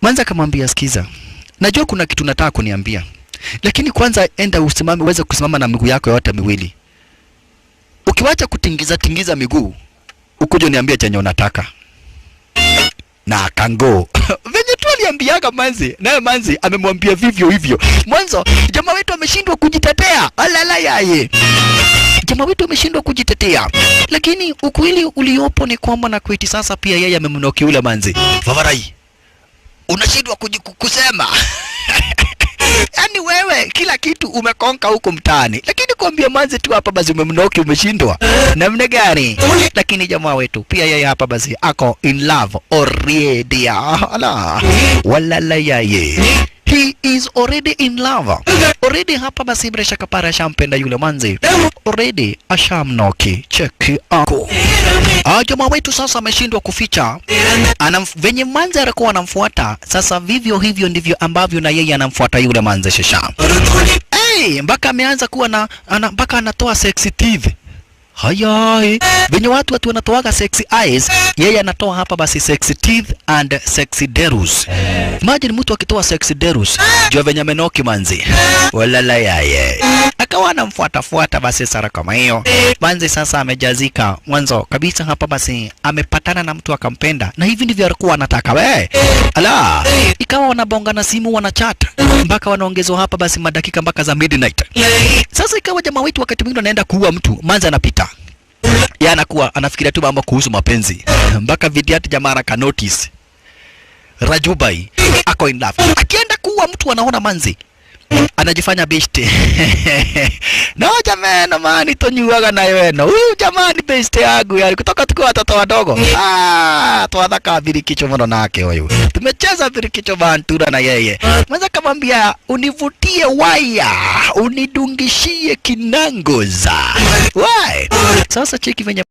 Manzi akamwambia sikiza, najua kuna kitu nataka kuniambia, lakini kwanza enda usimame, uweze kusimama na miguu yako yote miwili. Ukiwacha kutingiza miguu, ukuje niambie chenye unataka. Na akango. Venye tu aliambiaga Manzi, naye Manzi amemwambia vivyo hivyo. Mwanzo jamaa wetu ameshindwa kujitetea. Alala yaye. Jamaa wetu ameshindwa kujitetea. Lakini ukweli uliopo ni kwamba na kweti sasa pia yeye amemnoki ule Manzi. Favarai, unashindwa kusema. Yaani wewe kila kitu umekonka huko mtaani, lakini kuambia Manzi tu hapa basi umemnoki, umeshindwa. Namna gani? Lakini jamaa wetu pia yeye hapa basi ako in love already. Ala. Walala yaye. He is already in love. Already hapa basi bila shaka para shampenda yule Manzi. Already ashamnoki. Cheki ako. Jamaa wetu sasa ameshindwa kuficha. Venye Manzi alikuwa anamfuata, sasa vivyo hivyo ndivyo ambavyo na yeye anamfuata yule Manzi shasha. Mpaka ameanza kuwa na mpaka anatoa sexy teeth. Hayai, venye watu wanatoaga sexy eyes, yeye anatoa hapa basi sexy teeth and sexy derus. Imagine mtu akitoa sexy derus, jua venye amenoki Manzi. Walala yaye. Akawa anamfuata basi sara kama hiyo. Manzi sasa amejazika. Mwanzo kabisa hapa basi amepatana na mtu akampenda, na hivi ndivyo alikuwa anataka we. Ala, ikawa wanabonga na simu, wanachat mpaka wanaongezwa hapa basi madakika mpaka za midnight. Sasa ikawa jamaa wetu wakati mwingine anaenda kuua mtu, Manzi anapita. Yeye anakuwa anafikiria tu mambo kuhusu mapenzi. Mpaka vidiati jamaa aka notice Rajubai ako in love. Akienda kuua mtu anaona Manzi anajifanya beshte. No jamani, mani tonyuaga na weno. Huyu jamani beshte yangu yali kutoka tukiwa watoto wadogo. Tuwadhaka birikicho mno nake huyu. Tumecheza birikicho bantura na yeye. Mwanza kamwambia univutie waya, unidungishie kinangoza. Why? Sasa cheki venye